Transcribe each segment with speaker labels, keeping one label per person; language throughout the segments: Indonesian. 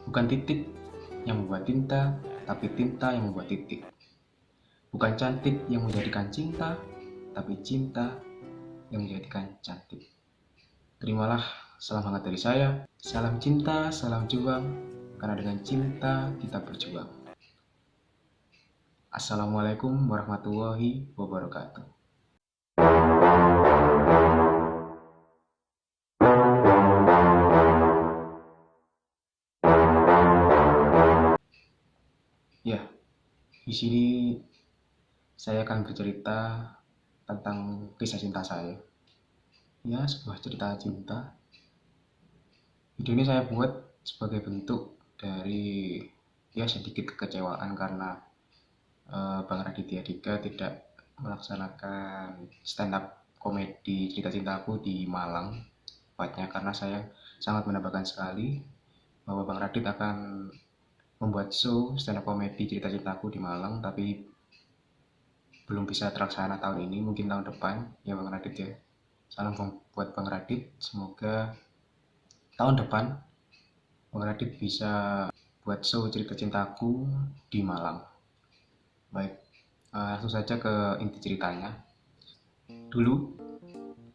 Speaker 1: Bukan titik yang membuat tinta, tapi tinta yang membuat titik. Bukan cantik yang menjadikan cinta, tapi cinta yang menjadikan cantik. Terimalah salam hangat dari saya. Salam cinta, salam juang, karena dengan cinta kita berjuang. Assalamualaikum warahmatullahi wabarakatuh. Ya, di sini saya akan bercerita tentang kisah cinta saya. Ya, sebuah cerita cinta. Video ini saya buat sebagai bentuk dari sedikit kekecewaan karena Bang Raditya Dika tidak melaksanakan stand up komedi cerita cintaku di Malang. Tepatnya karena saya sangat menambahkan sekali bahwa Bang Radit akan membuat show stand up komedi cerita cintaku di Malang, tapi belum bisa terlaksana tahun ini, mungkin tahun depan ya Bang Radit ya. Salam buat Bang Radit, semoga tahun depan Bang Radit bisa buat show cerita cintaku di Malang. Baik, langsung saja ke inti ceritanya. Dulu,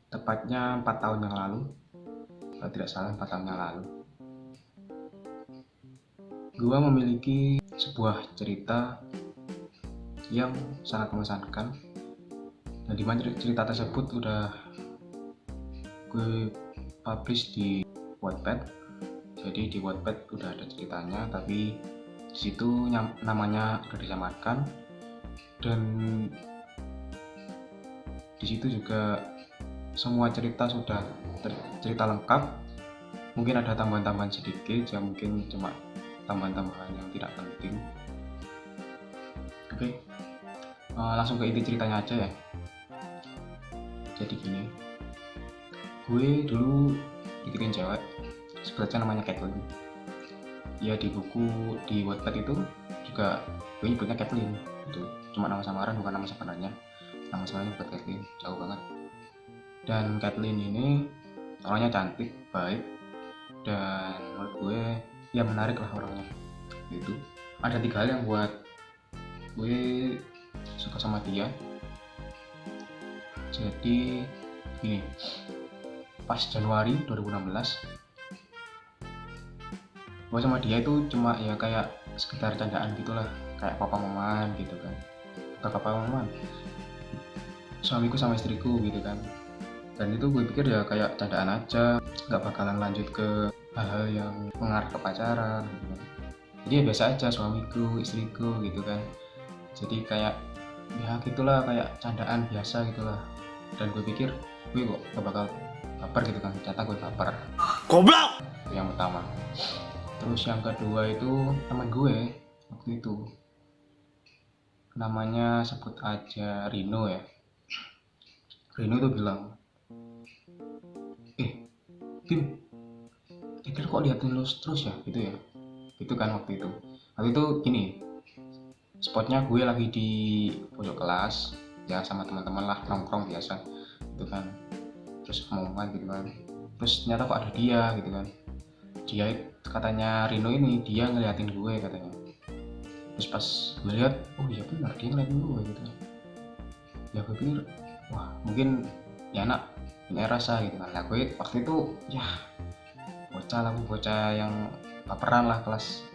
Speaker 1: tepatnya 4 tahun yang lalu, kalau tidak salah 4 tahun yang lalu, gua memiliki sebuah cerita yang sangat mengesankan, dan dimana cerita tersebut udah gue publish di Wattpad. Jadi di Wattpad udah ada ceritanya, tapi disitu namanya udah disamarkan, dan disitu juga semua cerita sudah cerita lengkap. Mungkin ada tambahan-tambahan sedikit yang mungkin cuma tambahan-tambahan yang tidak penting. Oke, langsung ke inti ceritanya aja ya. Jadi gini, gue dulu deketin cewek, sebetulnya namanya Kathleen. Ya di buku di Wattpad itu juga gue nyebutnya Kathleen, itu cuma nama samaran, bukan nama sebenarnya. Nama sebenarnya buat Kathleen, jauh banget. Dan Kathleen ini orangnya cantik, baik, dan menurut gue ya menarik lah orangnya. Itu ada 3 hal yang buat gue suka sama dia. Jadi gini, pas Januari 2016 gue sama dia itu cuma ya kayak sekedar candaan gitulah, kayak papa maman gitu kan. Bukan papa maman, suamiku sama istriku gitu kan. Dan itu gue pikir ya kayak candaan aja, nggak bakalan lanjut ke hal-hal yang mengarah ke pacaran gitu kan. Jadi ya biasa aja, suamiku, istriku gitu kan. Jadi kayak ya gitulah, kayak candaan biasa gitulah. Dan gue pikir gue kok gak bakal baper gitu kan, ternyata gue baper.
Speaker 2: Goblok!
Speaker 1: Itu yang pertama. Terus yang kedua itu teman gue waktu itu, namanya sebut aja Rino ya. Rino tuh bilang, Tim, Dekil kok liatin lu terus ya gitu ya. Gitu kan waktu itu. Waktu itu gini, spotnya gue lagi di pojok kelas ya sama teman-teman lah, nongkrong biasa gitu kan. Terus ngomongan gitu kan. Terus ternyata kok ada dia gitu kan. Dia katanya Rino ini dia ngeliatin gue katanya. Terus pas gue lihat, oh iya benar dia ngeliatin gue gitu. Ya gue pikir, wah mungkin ya anak punya rasa gitu kan. Lah gue waktu itu ya bocah yang baperan lah, kelas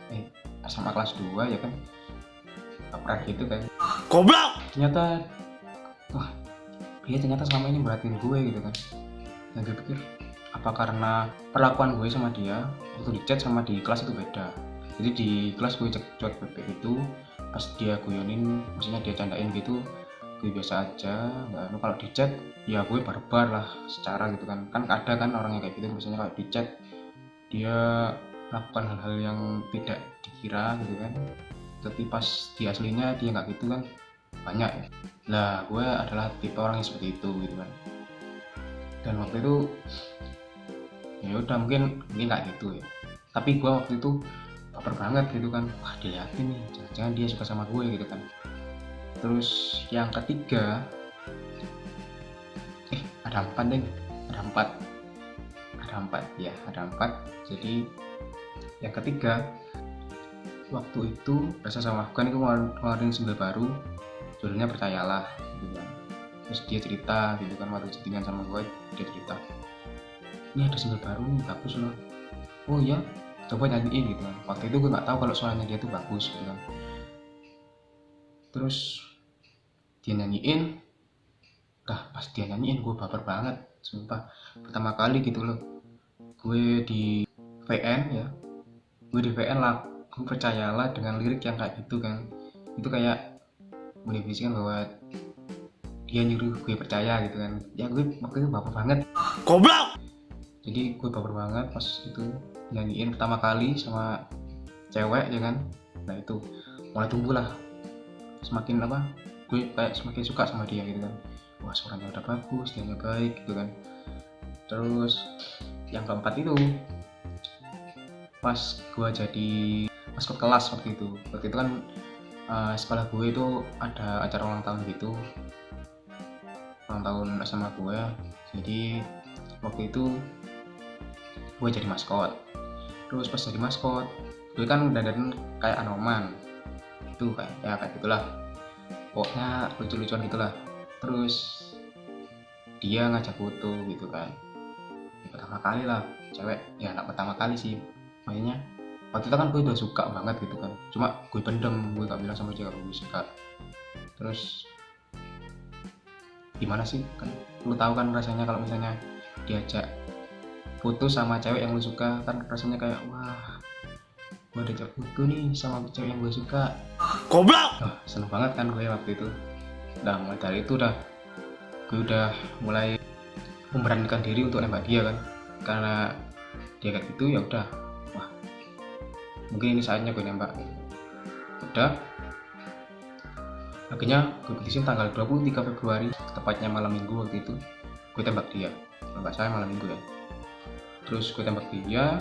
Speaker 1: SMA kelas 2 ya kan, baperan gitu kan.
Speaker 2: Goblok!
Speaker 1: Ternyata wah dia ternyata selama ini merhatiin gue gitu kan. Dan gue pikir apa karena perlakuan gue sama dia waktu di chat sama di kelas itu beda. Jadi di kelas gue cuek bebek itu, pas dia guyonin, maksudnya dia candain gitu, gue biasa aja. Nggak, kalau di chat ya gue barbar lah secara gitu kan. Kan ada kan orang yang kayak gitu, misalnya kalau di chat dia melakukan hal-hal yang tidak dikira gitu kan, tapi pas di aslinya dia nggak gitu kan, banyak ya. Lah gue adalah tipe orang yang seperti itu gitu kan. Dan waktu itu ya udah mungkin nggak gitu ya, tapi gue waktu itu baper banget gitu kan. Wah dilihatin nih, jangan-jangan dia suka sama gue gitu kan. Terus yang ketiga, ada 4 deh, ada empat. Jadi yang ketiga, waktu itu rasa sama aku kan itu ngeluarin single baru judulnya Percayalah gitu kan. Terus dia cerita gitu kan, waktu chattingan sama gue dia cerita, ini ada single baru nih bagus loh, oh iya coba nyanyiin gitu kan. Waktu itu gue nggak tahu kalau suaranya dia tuh bagus gitu kan. Terus dia nyanyiin, pas dia nyanyiin gue baper banget sumpah. Pertama kali gitu loh gue di VN ya, gue di VN lagu Percayalah dengan lirik yang kayak gitu kan. Itu kayak mendefinisikan bahwa dia nyuruh gue percaya gitu kan. Ya gue waktu itu baper banget,
Speaker 2: Goblok!
Speaker 1: jadi gue baper banget pas itu nyanyiin pertama kali sama cewek ya kan. Nah itu mulai tumbuh lah, semakin apa, gue kayak semakin suka sama dia gitu kan. Wah suaranya udah bagus, dia baik gitu kan. Terus yang keempat itu pas gue jadi maskot kelas waktu itu kan sekolah gue itu ada acara ulang tahun gitu, ulang tahun SMA gue. Jadi waktu itu gue jadi maskot. Terus pas jadi maskot gue kan dandan kayak Anoman itu kayak gitulah, pokoknya lucu-lucuan gitulah. Terus dia ngajak foto gitu kan, pertama kali lah cewek ya, nggak pertama kali sih makanya. Waktu itu kan gue udah suka banget gitu kan, cuma gue pendem, gue gak bilang sama dia kalau gue suka. Terus gimana sih kan, lu tahu kan rasanya kalau misalnya diajak foto sama cewek yang lu suka kan, rasanya kayak wah gue diajak foto nih sama cewek yang gue suka.
Speaker 2: Goblok!
Speaker 1: Wah seneng banget kan gue waktu itu. Nah mulai dari itu gue udah mulai memberanikan diri untuk nembak dia kan, karena dia kayak gitu ya udah, wah mungkin ini saatnya gue nembak. Udah akhirnya gue putusin tanggal 23 Februari, tepatnya malam minggu waktu itu gue tembak dia, kalau nggak salah malam minggu ya. Terus gue tembak dia,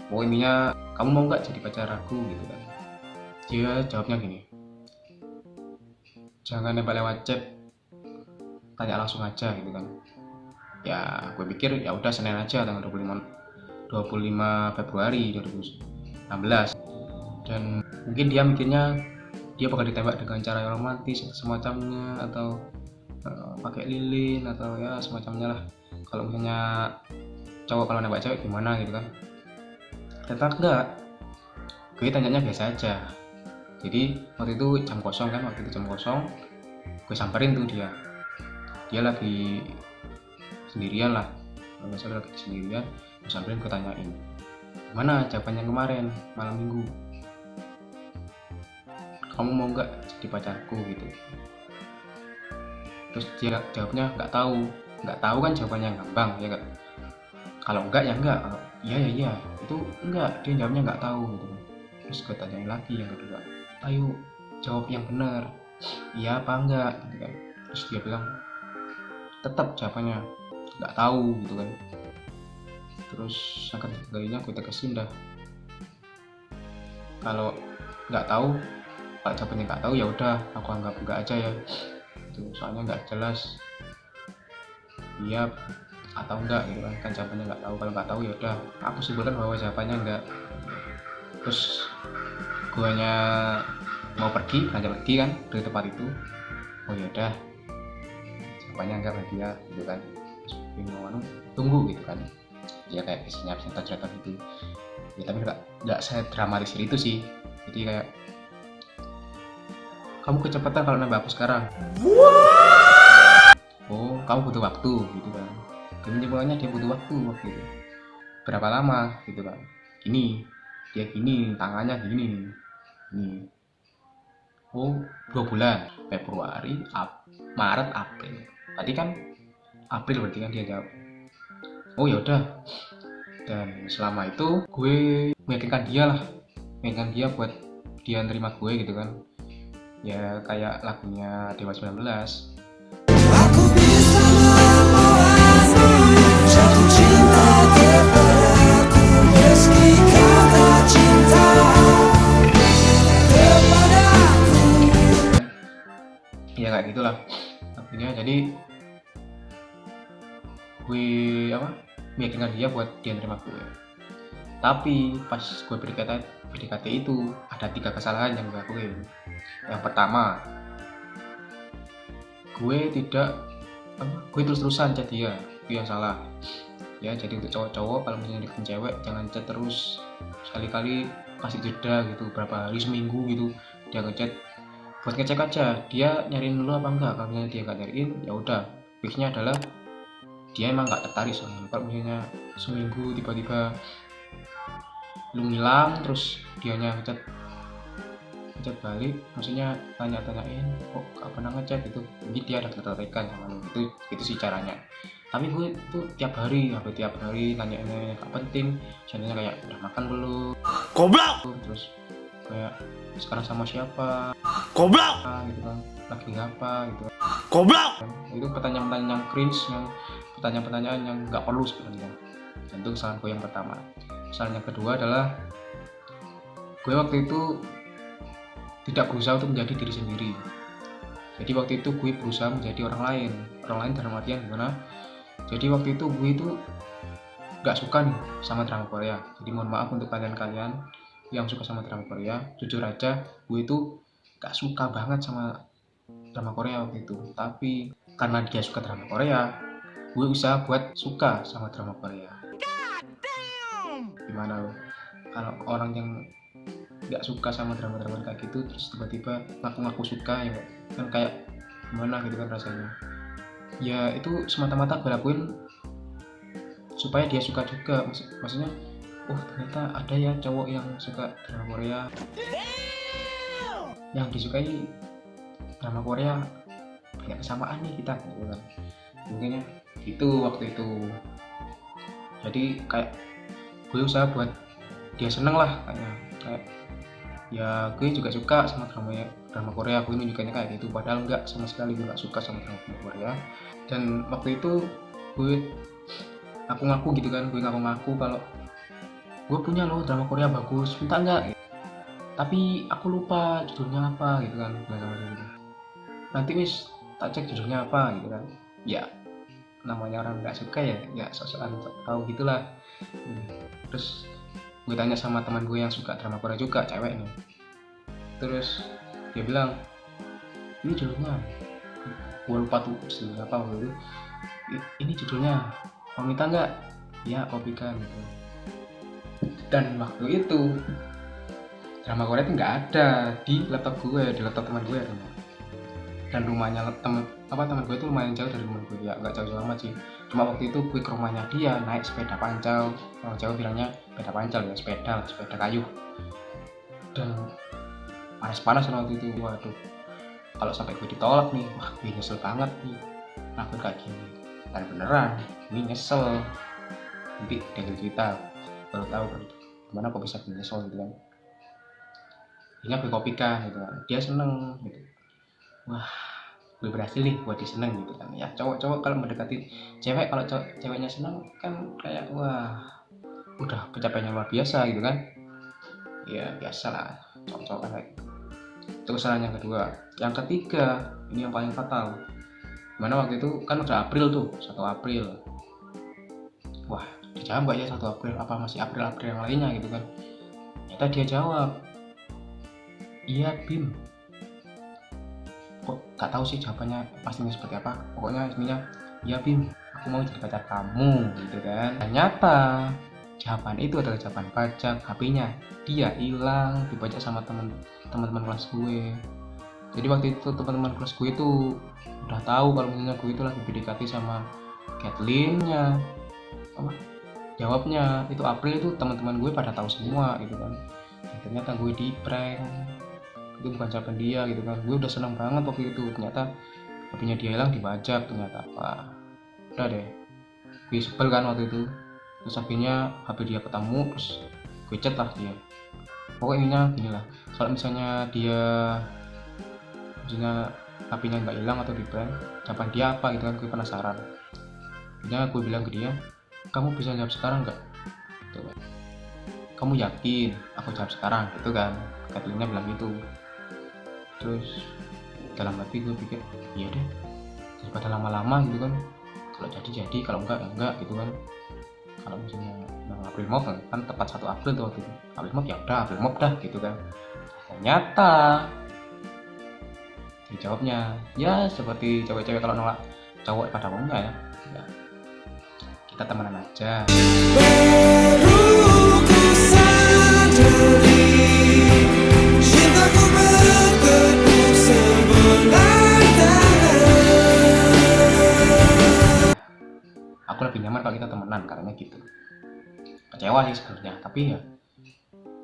Speaker 1: pokoknya kamu mau nggak jadi pacar aku gitu kan. Dia jawabnya gini, jangan nembak lewat chat, tanya langsung aja gitu kan. Ya gue pikir ya udah Senin aja tanggal 25 Februari 2016. Dan mungkin dia mikirnya dia bakal ditembak dengan cara yang romantis semacamnya, atau pakai lilin atau ya semacamnya lah. Kalau misalnya cowok kalau nembak cewek gimana gitu kan. Ternyata enggak, gue tanyanya biasa aja. Jadi waktu itu jam kosong kan, gue samperin tuh dia lagi sendirian lah, kalau nggak salah lagi sendirian. Gue samperin, gue tanyain gimana jawabannya kemarin malam minggu, kamu mau nggak jadi pacarku gitu. Terus dia jawabnya nggak tahu kan, jawabannya gampang ya kan. Kalau enggak ya enggak, kalau iya ya iya, itu enggak, dia jawabnya nggak tahu gitu. Terus gue tanyain lagi yang kedua, ayo jawab yang benar, iya apa enggak gitu kan. Terus dia bilang tetap jawabannya nggak tahu gitu kan. Terus yang ketiga gue tegasin dah, kalau nggak tahu, kalau jawabannya nggak tahu ya udah aku anggap enggak aja ya itu, soalnya nggak jelas iya atau enggak gitu kan jawabannya nggak tahu. Kalau nggak tahu ya udah aku simpulkan bahwa jawabannya enggak. Terus guanya mau pergi, ngajak pergi kan dari tempat itu. Oh ya udah jawabannya enggak bagi dia gitu kan. Terus mau tunggu gitu kan, ya kayak isinya cerita gitu ya, tapi nggak saya dramatisir itu sih. Jadi kayak, kamu kecepatan kalau nambah aku sekarang. Oh kamu butuh waktu gitu kan. Kesimpulannya dia butuh waktu itu. Berapa lama gitu kan. Gini, dia gini, tangannya gini nih. Oh 2 bulan, Februari, Maret, April. Tadi kan April berarti kan dia jawab. Oh ya udah. Dan selama itu gue meyakinkan dia buat dia nerima gue gitu kan. Ya kayak lagunya Dewa 19.
Speaker 3: Aku bisa memuasmu, jatuh cinta kepadaku, meski kau tak cinta kepadaku.
Speaker 1: Ya kayak gitulah artinya. Jadi gue meyakinkan dia buat dia nerima gue. Tapi pas gue berkata PDKT itu ada 3 kesalahan yang gue lakuin. Yang pertama, gue terus-terusan chat dia, itu yang salah ya. Jadi untuk cowok-cowok kalau misalnya deketin cewek jangan chat terus, sekali-kali kasih jeda gitu, berapa hari, seminggu gitu dia ngechat buat ngecek aja dia nyariin lu apa enggak. Kalau misalnya dia nggak nyariin, ya udah, fixnya adalah dia emang nggak tertarik sama lu. Kalau misalnya seminggu tiba-tiba lu ngilang terus dianya ngechat balik, maksudnya tanya-tanyain kok gak pernah ngechat gitu, jadi dia ada ketertarikan sama lu. Itu sih caranya. Tapi gue tuh tiap hari nanya gak penting, contohnya kayak udah makan belum,
Speaker 2: Goblok.
Speaker 1: terus kayak sekarang sama siapa,
Speaker 2: Goblok.
Speaker 1: gitu kan, lagi ngapa gitu.
Speaker 2: Goblok.
Speaker 1: Itu pertanyaan-pertanyaan yang cringe, yang pertanyaan-pertanyaan yang nggak perlu sebenarnya. Dan itu kesalahan gue yang pertama. Kesalahan yang kedua adalah gue waktu itu tidak berusaha untuk menjadi diri sendiri. Jadi waktu itu gue berusaha menjadi orang lain dalam artian gimana? Jadi waktu itu gue itu nggak suka nih sama drama Korea. Jadi mohon maaf untuk kalian yang suka sama drama Korea, jujur aja gue itu nggak suka banget sama drama Korea waktu itu. Tapi karena dia suka drama Korea, gue usaha buat suka sama drama Korea. Gimana lo? Kalau orang yang nggak suka sama drama-drama kayak gitu terus tiba-tiba ngaku-ngaku suka, ya kan kayak gimana gitu kan rasanya. Ya itu semata-mata gue lakuin supaya dia suka juga. Maksudnya oh ternyata ada ya cowok yang suka drama Korea, yang disukai drama Korea, banyak kesamaan nih kita gitu kan. Mungkinnya itu waktu itu. Jadi kayak gue usaha buat dia seneng lah, kayak ya gue juga suka sama drama Korea, gue nunjukannya kayak gitu, padahal enggak, sama sekali gue nggak suka sama drama Korea. Dan waktu itu gue ngaku-ngaku gitu kan, gue ngaku-ngaku kalau gue punya loh drama Korea bagus, minta enggak? Tapi aku lupa judulnya apa gitu kan, bilang sama dia gitu. Nanti wis tak cek judulnya apa gitu kan. Ya namanya orang nggak suka ya sok-sokan tahu gitulah. Terus gue tanya sama teman gue yang suka drama Korea juga, cewek nih. Terus dia bilang ini judulnya, gue lupa tuh judulnya apa waktu itu. Ini judulnya, mau minta nggak? Ya kopikan gitu. Dan waktu itu drama Korea itu nggak ada di laptop gue, di laptop teman gue ada. Dan rumahnya teman gue itu lumayan jauh dari rumah gue, ya nggak jauh-jauh amat sih. Cuma waktu itu gue ke rumahnya dia naik sepeda pancal, orang Jawa bilangnya sepeda pancal ya, sepeda kayu. Dan panas waktu itu, waduh, kalau sampai gue ditolak nih, wah gue nyesel banget nih, aku kayak gini. Dan beneran, gue nyesel. Nanti dari cerita baru tahu kan, gimana kok bisa gue nyesel gitu kan. Ini gue kopikan gitu kan, dia seneng gitu. Wah, gue berhasil nih buat dia seneng gitu kan. Ya cowok-cowok kalau mendekati cewek, kalau ceweknya seneng kan kayak wah udah pencapaiannya luar biasa gitu kan. Ya biasa lah, cowok-cowok kan kayak gitu. Itu kesalahan yang kedua. Yang ketiga, ini yang paling fatal. Dimana waktu itu kan udah April tuh, 1 April. Wah, dijawab gak ya 1 April, apa masih April yang lainnya gitu kan. Ternyata dia jawab, iya Bim. Kok gak tahu sih jawabannya pastinya seperti apa, pokoknya intinya ya Bim, aku mau jadi pacar kamu gitu kan. Ternyata jawaban itu adalah jawaban pajak. HP-nya dia hilang, dibajak sama teman-teman kelas gue. Jadi waktu itu teman-teman kelas gue itu udah tahu kalau misalnya gue itu lagi PDKT sama Kathleen-nya. Apa jawabnya itu April, itu teman-teman gue pada tahu semua gitu kan. Dan ternyata gue di prank, itu bukan jawaban dia gitu kan. Gue udah seneng banget waktu itu, ternyata HP-nya dia hilang, dibajak ternyata. Wah udah deh, gue sebel kan waktu itu. Terus akhirnya HP dia ketemu, terus gue chat lah dia. Pokoknya gini lah, kalau misalnya HP-nya nggak hilang atau di prank, jawaban dia apa gitu kan, gue penasaran. Akhirnya gue bilang ke dia, kamu bisa jawab sekarang nggak? Gitu. Kamu yakin aku jawab sekarang gitu kan, Kathleen-nya bilang gitu. Terus dalam hati gue pikir iya deh, daripada lama-lama gitu kan, kalau jadi kalau enggak ya enggak gitu kan. Kalau misalnya April Mop kan tepat 1 April tuh waktu itu. April Mop ya udah, April Mop dah gitu kan. Ternyata dijawabnya ya seperti cewek-cewek kalau nolak cowok pada umumnya ya, kita temenan aja.
Speaker 3: Baru ku sadari cintaku bertepuk sebelah tangan.
Speaker 1: Aku lebih nyaman kalau kita temenan karena gitu. Kecewa sih sebenarnya, tapi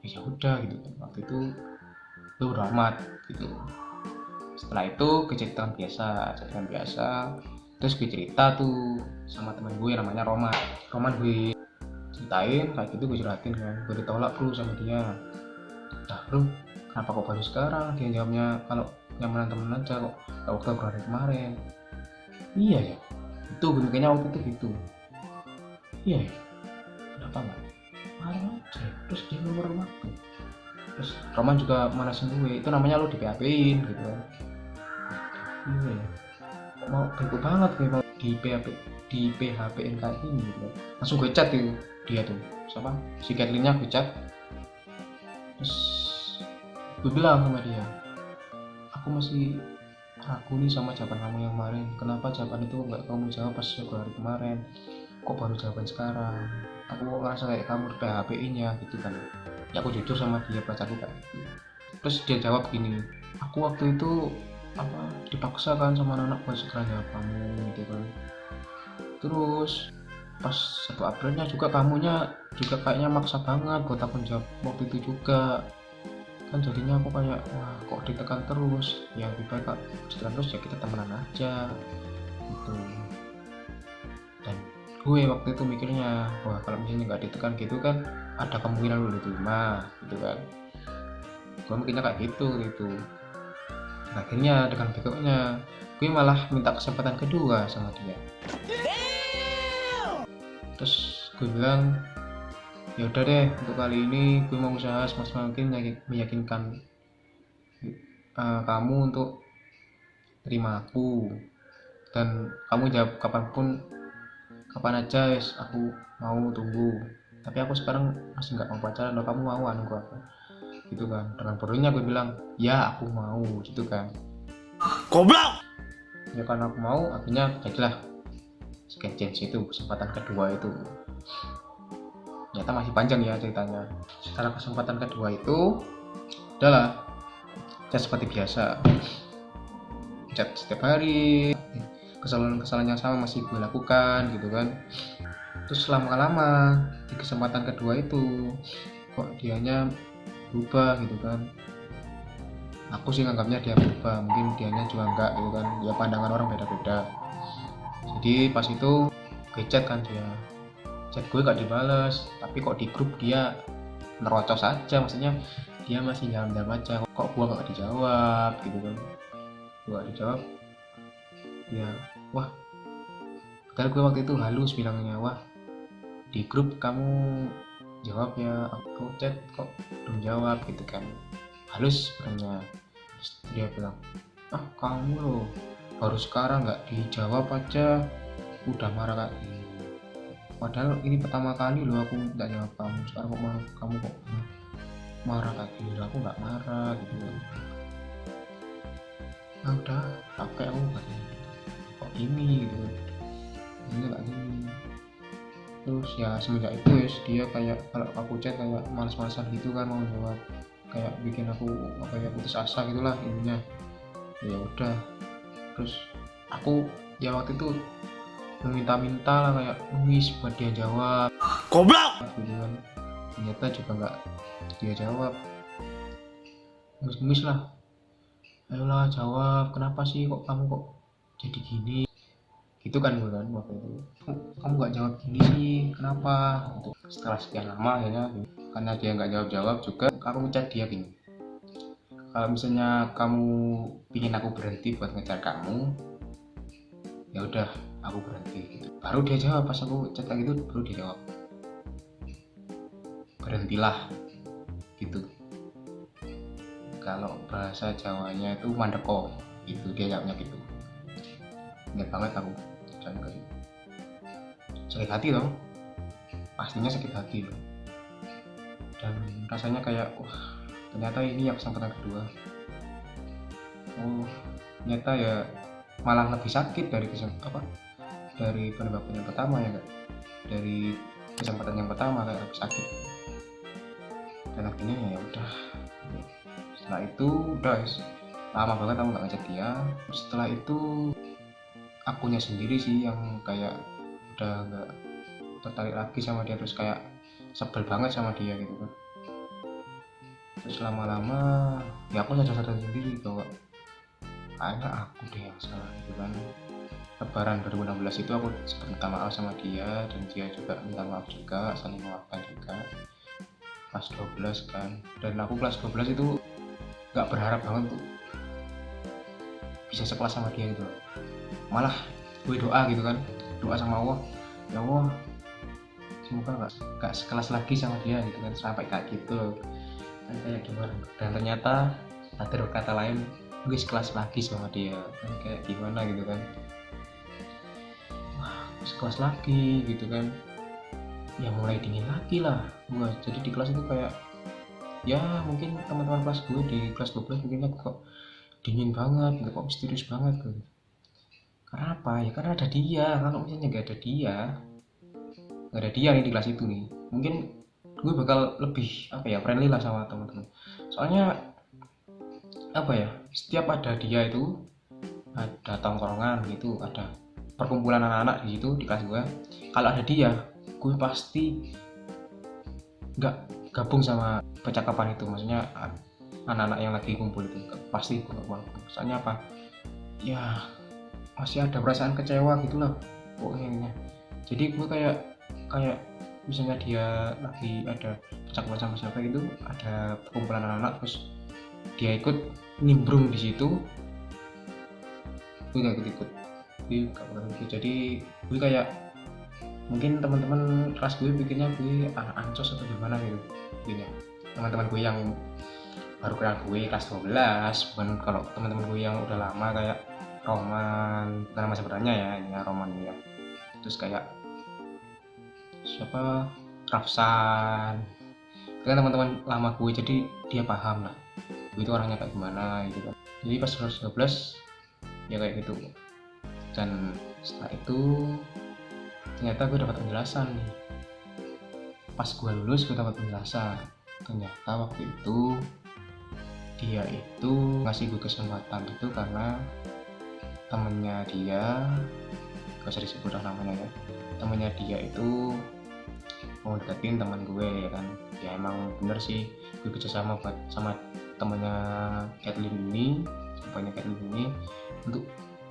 Speaker 1: ya udah gitu kan. Waktu itu lu udah amat gitu. Setelah itu keceritaan biasa, terus gue cerita tuh sama teman gue namanya Roman gue ceritain kayak gitu, gue ceritain kan, gue ditolak bro sama dia. Nah bro, kenapa kok baru sekarang? Dia jawabnya kalau nyamanan temen aja kok, waktu hari kemarin. Iya ya, itu gue mikirnya waktu itu gitu. Iya ya, kenapa nggak kemarin aja? Terus dia nomor waktu, terus Roman juga manasin gue, itu namanya lo di PHP-in gitu kan. Iya ya, mau bego banget gue mau di PHP-in kayak gini gitu. Langsung gue chat tuh dia tuh siapa si Kathleen-nya, gue chat, terus gue bilang sama dia, aku masih ragu nih sama jawaban kamu yang kemarin. Kenapa jawaban itu nggak kamu jawab pas hari kemarin, kok baru jawaban sekarang? Aku ngerasa kayak kamu di PHP-in ya gitu kan. Ya aku jujur sama dia, pacarku kayak gitu. Terus dia jawab gini, aku waktu itu dipaksa kan sama anak buat segera jawab kamu gitu kan. Terus pas 1 Aprilnya juga kamunya juga kayaknya maksa banget buat aku jawab waktu itu juga kan, jadinya aku kayak wah kok ditekan terus, ya lebih baik kak terus ya kita temenan aja gitu. Dan gue waktu itu mikirnya wah kalau misalnya nggak ditekan gitu kan ada kemungkinan lu diterima gitu kan, gue mikirnya kayak gitu. Dan akhirnya dengan begonya gue malah minta kesempatan kedua sama dia. Terus gue bilang ya udah deh, untuk kali ini gue mau usaha semaksimal mungkin meyakinkan kamu untuk terima aku, dan kamu jawab kapan aja yes, aku mau tunggu. Tapi aku sekarang masih nggak mau pacaran, kamu mau nunggu aku gitu kan. Dengan bodohnya gue bilang ya aku mau gitu kan.
Speaker 2: Goblok.
Speaker 1: Ya karena aku mau, akhirnya jadilah second chance itu, kesempatan kedua itu. Ternyata masih panjang ya ceritanya. Setelah kesempatan kedua itu adalah chat seperti biasa, chat setiap hari, kesalahan yang sama masih gue lakukan gitu kan. Terus lama-lama di kesempatan kedua itu kok dianya berubah gitu kan. Aku sih nganggapnya dia berubah, mungkin dianya juga enggak gitu kan, ya pandangan orang beda-beda. Jadi pas itu gue chat kan, dia chat gue gak dibales, tapi kok di grup dia nerocos aja, maksudnya dia masih jawab aja, kok gue gak dijawab gitu kan. Gue gak dijawab ya, wah padahal gue waktu itu halus bilangnya, wah di grup kamu jawab ya, aku chat kok belum jawab gitu kan, halus bilangnya. Terus dia bilang, ah kamu loh baru sekarang nggak dijawab aja udah marah kayak gini, padahal ini pertama kali loh aku nggak jawab kamu, sekarang kok kamu kok marah kayak gini. Aku nggak marah gitu kan. Nah udah capek aku katanya, kok ini gitu kan, ini kayak gini. Terus ya semenjak itu ya dia kayak kalau aku chat kayak malas-malasan gitu kan mau jawab, kayak bikin aku kayak putus asa gitulah intinya. Ya udah, terus aku ya waktu itu meminta-minta lah kayak wis buat dia jawab
Speaker 2: Goblok.
Speaker 1: gitu kan. Ternyata juga nggak dia jawab, ngemis lah, ayolah jawab, kenapa sih kok kamu kok jadi gini gitu kan gue kan waktu itu, kamu nggak jawab gini sih kenapa gitu. Setelah sekian lama akhirnya karena dia nggak jawab juga, aku ngechat dia gini, kalau misalnya kamu pingin aku berhenti buat ngejar kamu ya udah aku berhenti gitu. Baru dia jawab pas aku chat kayak gitu, baru dia jawab berhentilah gitu. Kalau bahasa Jawanya itu mandeko gitu, dia jawabnya gitu. Ingat banget aku dan kayak sakit hati loh. pastinya sakit hati loh. Dan rasanya kayak wah, ternyata ini ya kesempatan kedua. Oh, ternyata ya malah lebih sakit dari dari penembakan yang pertama ya kak, dari kesempatan yang pertama kayak lebih sakit. Dan akhirnya ya udah, setelah itu udah lama banget aku nggak ngechat dia. Setelah itu akunya sendiri sih yang kayak udah nggak tertarik lagi sama dia, terus kayak sebel banget sama dia gitu kan. Terus lama-lama ya aku sadar sendiri bahwa kayaknya aku deh yang salah gitu kan. Lebaran 2016 itu aku sempat minta maaf sama dia, dan dia juga minta maaf juga, saling memaafkan juga. Kelas 12 kan, dan aku kelas 12 itu nggak berharap banget tuh bisa sekelas sama dia gitu loh. Malah gue doa gitu kan, doa sama Allah, ya Allah semoga nggak sekelas lagi sama dia gitu kan, sampai kayak gitu loh kan, kayak gimana. Dan ternyata ada kata lain, gue sekelas lagi sama dia kan, kayak gimana gitu kan. Wah, sekelas lagi gitu kan, ya mulai dingin lagi lah gue. Jadi di kelas itu kayak ya mungkin teman-teman kelas gue di kelas 12 mungkin kok dingin banget, nggak kok misterius banget gitu. Karena apa ya, karena ada dia. Kalau misalnya nggak ada dia nih di kelas itu nih, mungkin gue bakal lebih apa ya, friendly lah sama teman-teman. Soalnya apa ya, setiap ada dia itu ada tongkrongan gitu, ada perkumpulan anak-anak di situ di kelas gue. Kalau ada dia, gue pasti nggak gabung sama percakapan itu. Maksudnya anak-anak yang lagi kumpul itu pasti gue nggak mau. Soalnya apa ya, masih ada perasaan kecewa gitu lah pokoknya. Jadi gue kayak misalnya dia lagi ada percakapan sama siapa gitu, ada perkumpulan anak-anak, terus dia ikut nimbrung di situ, gue gak ikut. Jadi gue kayak mungkin teman-teman kelas gue pikirnya gue anak ancos atau gimana gitu ya. Teman-teman gue yang baru kenal gue kelas 12, bukan kalau teman-teman gue yang udah lama kayak Roman, nama sebenarnya ya, ini Roman ya. Terus kayak siapa, Rafsan, itu kan teman-teman lama gue, jadi dia paham lah gue itu orangnya kayak gimana gitu kan. Jadi pas kelas 12 ya kayak gitu. Dan setelah itu ternyata gue dapat penjelasan nih. Pas gue lulus gue dapat penjelasan, ternyata waktu itu dia itu ngasih gue kesempatan itu karena temennya dia, gak usah disebut namanya ya, temennya dia itu mau deketin teman gue ya kan. Ya emang bener sih, gue kerja sama buat sama temennya Kathleen ini, sampainya Kathleen ini, untuk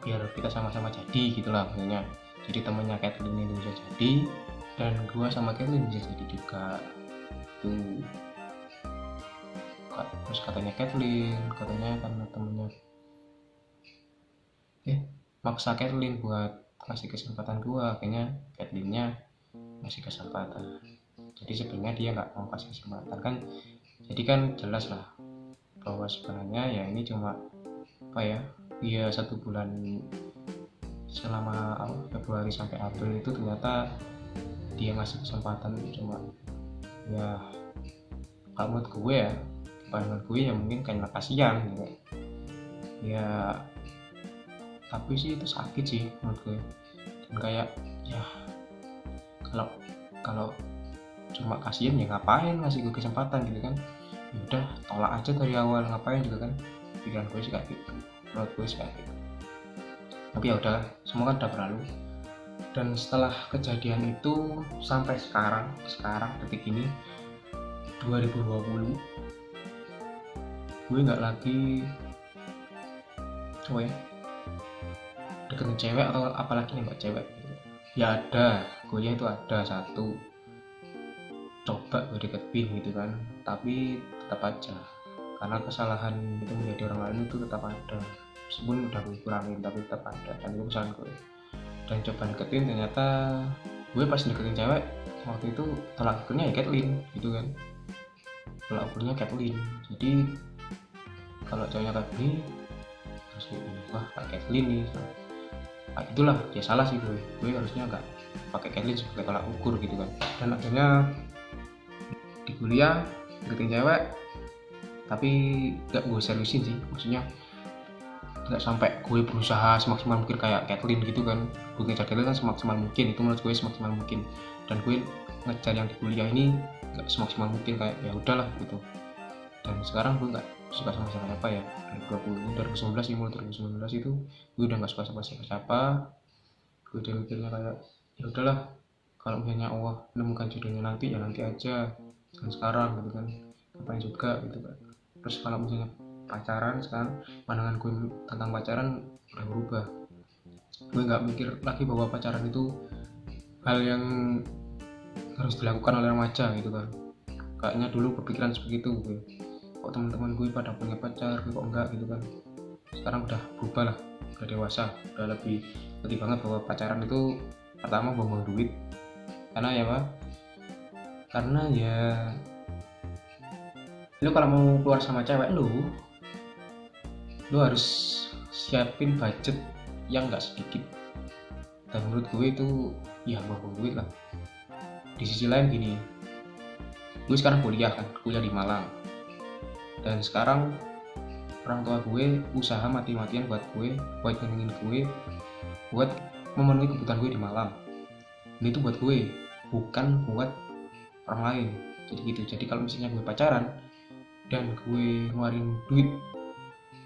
Speaker 1: biar kita sama-sama jadi gitulah maksudnya. Jadi temennya Kathleen ini bisa jadi, dan gue sama Kathleen bisa jadi juga tuh. Terus katanya Kathleen, katanya karena temennya maksa Kathleen buat kasih kesempatan gue, akhirnya Kathleennya ngasih kesempatan. Jadi sebenarnya dia nggak mau kasih kesempatan kan, jadi kan jelas lah bahwa sebenarnya ya ini cuma apa ya, dia 1 bulan selama Februari sampai April itu ternyata dia ngasih kesempatan cuma ya, kalau menurut gue ya, menurut gue ya mungkin karena kasihan gitu ya. Tapi sih itu sakit sih menurut gue, dan kayak ya kalau cuma kasihan ya ngapain ngasih gue kesempatan gitu kan. Ya udah tolak aja dari awal, ngapain juga kan, pikiran gue sih kayak gitu, menurut gue sih kayak gitu. Tapi ya udah, semua kan udah berlalu. Dan setelah kejadian itu sampai sekarang detik ini 2020, gue nggak lagi deketin cewek atau apalagi nembak cewek gitu. Ya ada, gue itu ada satu coba gue deketin gitu kan, tapi tetap aja karena kesalahan itu menjadi orang lain itu tetap ada, meskipun udah gue kurangin tapi tetap ada, dan itu kesalahan gue. Dan coba deketin, ternyata gue pas deketin cewek waktu itu tolak ukurnya ya Kathleen gitu kan, tolak ukurnya Kathleen. Jadi kalau ceweknya kayak gini terus wah kayak Kathleen nih, nah, itulah ya salah sih gue harusnya pakai Caitlyn sebagai tolak ukur gitu kan. Dan akhirnya di kuliah deketin cewek tapi gak gue seriusin sih, maksudnya nggak sampai gue berusaha semaksimal mungkin kayak Caitlyn gitu kan. Gue ngejar Caitlyn kan semaksimal mungkin, itu menurut gue semaksimal mungkin, dan gue ngejar yang di kuliah ini nggak semaksimal mungkin, kayak ya udahlah gitu. Dan sekarang gue nggak suka sama siapa-siapa ya, dari 2019 ini, mulai 2019 itu gue udah nggak suka sama siapa-siapa. Gue udah mikirnya kayak ya udahlah, kalau misalnya Allah menemukan jodohnya nanti ya nanti aja, jangan sekarang gitu kan, ngapain juga gitu kan. Terus kalau misalnya pacaran, sekarang pandangan gue tentang pacaran udah berubah. Gue nggak mikir lagi bahwa pacaran itu hal yang harus dilakukan oleh remaja gitu kan. Kayaknya dulu berpikiran seperti itu gue, kok teman-teman gue pada punya pacar, gue kok enggak gitu kan. Sekarang udah berubah lah, udah dewasa, udah lebih ngerti banget bahwa pacaran itu pertama buang-buang duit. Karena ya apa, karena ya lu kalau mau keluar sama cewek lu harus siapin budget yang nggak sedikit. Dan menurut gue itu ya buang-buang duit lah. Di sisi lain gini, gue sekarang kuliah di Malang, dan sekarang orang tua gue usaha mati-matian buat nyenengin gue, buat memenuhi kebutuhan gue di Malang. Ini tuh buat gue, bukan buat orang lain. Jadi gitu. Jadi kalau misalnya gue pacaran dan gue ngeluarin duit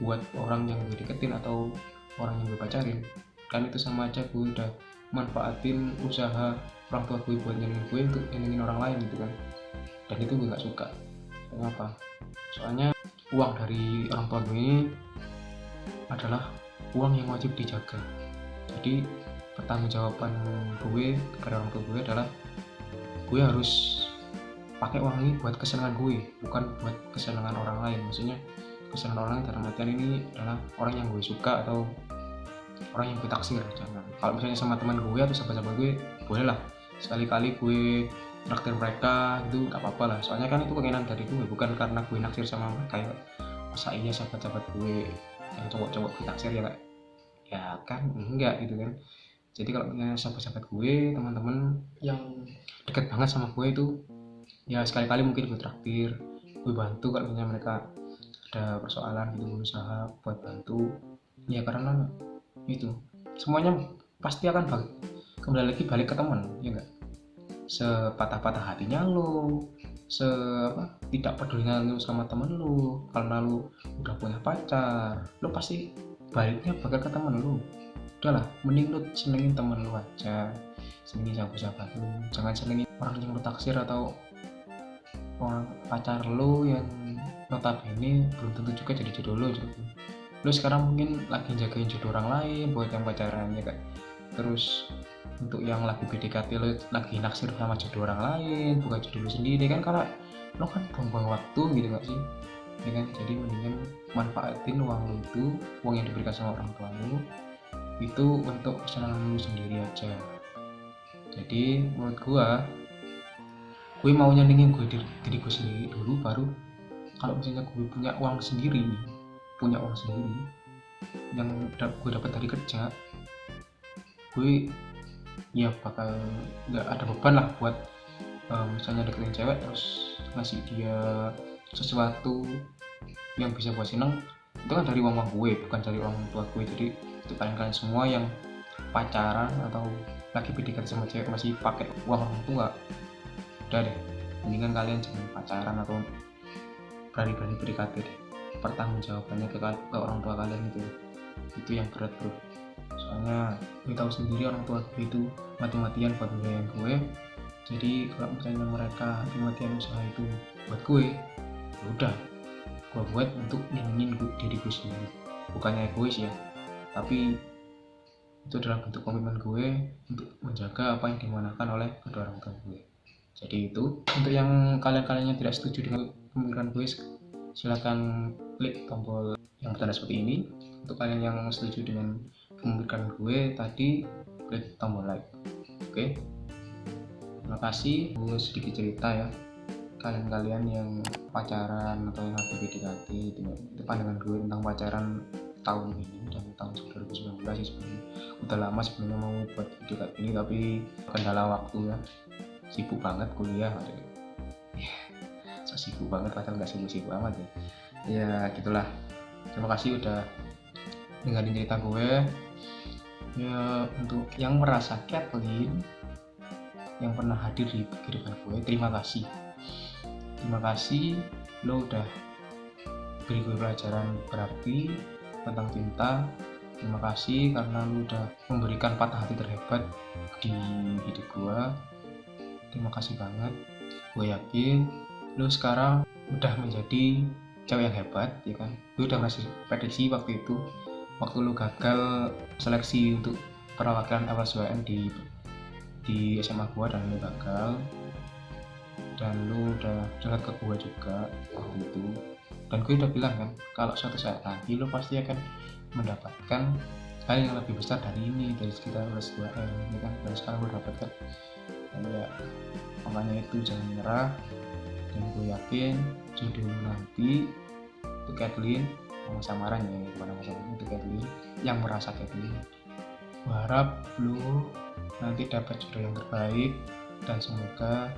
Speaker 1: buat orang yang gue deketin atau orang yang gue pacarin, kan itu sama aja gue udah manfaatin usaha orang tua gue buat nyenengin gue untuk nyenengin orang lain gitu kan. Dan itu gue nggak suka. Kenapa? Soalnya uang dari orang tua gue ini adalah uang yang wajib dijaga. Jadi pertanggungjawaban gue kepada orang tua gue adalah gue harus pakai uang ini buat kesenangan gue, bukan buat kesenangan orang lain. Maksudnya kesenangan orang lain dalam artian ini adalah orang yang gue suka atau orang yang gue taksir. Jangan, kalau misalnya sama teman gue atau sahabat-sahabat gue boleh lah sekali-kali gue traktir mereka, itu gak apa-apa lah. Soalnya kan itu keinginan dari gue, bukan karena gue naksir sama mereka ya. Masa iya sahabat-sahabat gue yang cowok-cowok gue taksir ya, kayak ya kan enggak gitu kan. Jadi kalau misalnya sahabat-sahabat gue, teman-teman yang deket banget sama gue itu ya sekali-kali mungkin gue traktir, gue bantu kalau misalnya mereka ada persoalan gitu, berusaha buat bantu ya. Karena itu semuanya pasti akan kembali lagi balik ke teman ya enggak. Sepatah-patah hatinya lo, tidak pedulinya lo sama temen lo, karena lo udah punya pacar, lo pasti baliknya bakal ke temen lo. Udahlah, mending lo senengin temen lo aja, senengin sahabat-sahabat lo, jangan senengin orang yang lo taksir atau orang pacar lo yang notabene belum tentu juga jadi jodoh lo gitu. Lo sekarang mungkin lagi jagain jodoh orang lain buat yang pacaran ya kan. Terus untuk yang lagi PDKT lo lagi naksir sama jodoh orang lain, bukan jodoh lo sendiri kan, karena lo kan buang-buang waktu gitu gak sih ya kan. Jadi mendingan manfaatin uang lo itu, uang yang diberikan sama orang tua lo itu untuk kesenangan lo sendiri aja. Jadi menurut gue mau nyenengin diri gue sendiri dulu, baru kalau misalnya gue punya uang sendiri yang gue dapat dari kerja, gue ya bakal nggak ada beban lah buat misalnya deketin cewek terus ngasih dia sesuatu yang bisa buat seneng. Itu kan dari uang gue, bukan dari orang tua gue. Jadi untuk kalian semua yang pacaran atau lagi PDKT sama cewek masih pakai uang orang tua, udah deh, mendingan kalian jangan pacaran atau berani-berani PDKT deh. Pertanggungjawabannya ke orang tua kalian itu yang berat bro. Soalnya gue tahu sendiri orang tua gue itu mati-matian buat membiayain gue. Jadi kalau misalnya mereka mati-matian usaha itu buat gue, ya udah gue buat untuk nyenengin diri gue sendiri, bukannya egois ya, tapi itu adalah bentuk komitmen gue untuk menjaga apa yang dimanakan oleh kedua orang tua gue. Jadi itu untuk yang kalian yang tidak setuju dengan pemikiran gue, silakan klik tombol yang bertanda seperti ini. Untuk kalian yang setuju dengan pemikiran gue tadi, klik tombol like. Oke, terima kasih. Gue sedikit cerita ya, kalian yang pacaran atau yang lagi PDKT, itu pandangan gue tentang pacaran tahun ini dan tahun 2019 sih sebenarnya. Udah lama sebenarnya mau buat video kayak gini tapi kendala waktu ya, sibuk banget kuliah. Ya, so sibuk banget padahal nggak sibuk-sibuk amat ya. Ya gitulah. Terima kasih udah dengerin cerita gue. Ya untuk yang merasa Kathleen yang pernah hadir di kehidupan gue, terima kasih lo udah beri gue pelajaran berarti tentang cinta. Terima kasih karena lo udah memberikan patah hati terhebat di hidup gue. Terima kasih banget. Gue yakin lo sekarang udah menjadi cewek yang hebat ya kan. Gue udah ngasih prediksi waktu itu, waktu lo gagal seleksi untuk perwakilan FSWN di SMA gue dan lo gagal, dan lu udah curhat ke gue juga waktu itu, dan gue udah bilang kan kalau suatu saat nanti lu pasti akan mendapatkan hal yang lebih besar dari ini, dari sekitar FSWN ya kan, dan sekarang gue dapatkan. Dan ya makanya itu jangan menyerah, dan gue yakin jodoh lu nanti itu Kathleen, nama samaran ya, bukan nama samaran, itu Kathleen yang merasa Kathleen. Gue harap lu nanti dapat jodoh yang terbaik dan semoga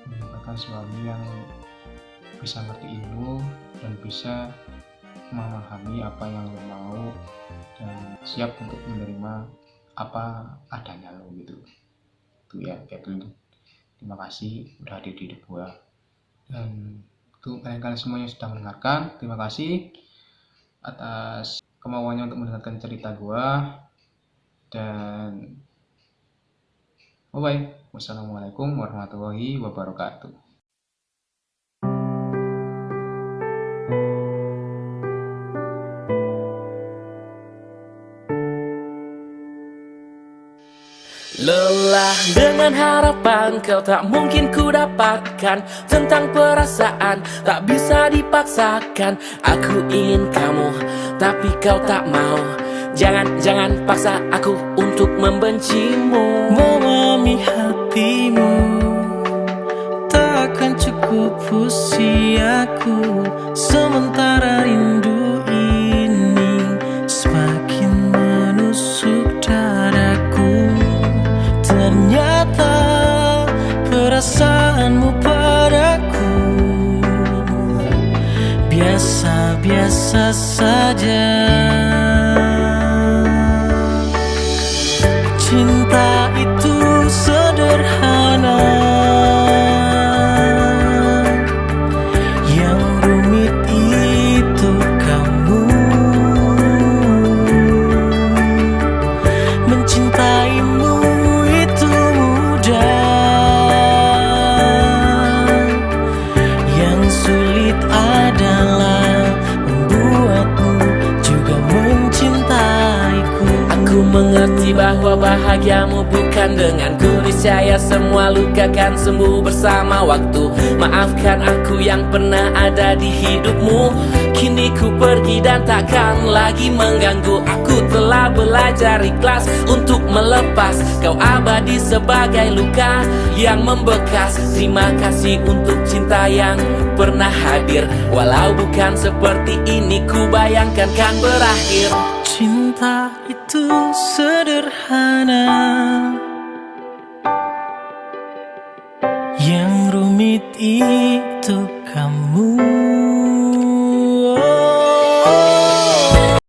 Speaker 1: mendapatkan suami yang bisa ngertiin lu dan bisa memahami apa yang lu mau dan siap untuk menerima apa adanya lu gitu. Itu ya Kathleen, terima kasih udah hadir di hidup gua. Dan untuk kalian semuanya yang sudah mendengarkan, terima kasih atas kemauannya untuk mendengarkan cerita gua. Dan bye. Wassalamualaikum warahmatullahi wabarakatuh.
Speaker 4: Lelah dengan harapan kau tak mungkin ku dapatkan, tentang perasaan tak bisa dipaksakan. Aku ingin kamu tapi kau tak mau. Jangan paksa aku untuk membencimu.
Speaker 3: Memahami hatimu takkan cukup usiaku, sementara rindu ini semakin menusuk dadaku. Ternyata perasaanmu padaku biasa-biasa saja. Cinta itu sederhana, yang rumit itu kamu. Mencintaimu itu mudah, yang sulit adalah membuatmu juga mencintaiku.
Speaker 4: Aku mengerti bahwa bahagiamu bukan denganku. Niscaya semua luka kan sembuh bersama waktu. Maafkan aku yang pernah ada di hidupmu. Kini ku pergi dan takkan lagi mengganggu. Aku telah belajar ikhlas untuk melepas. Kau abadi sebagai luka yang membekas. Terima kasih untuk cinta yang pernah hadir. Walau bukan seperti ini ku bayangkan kan berakhir.
Speaker 3: Cinta itu sederhana, yang rumit itu kamu.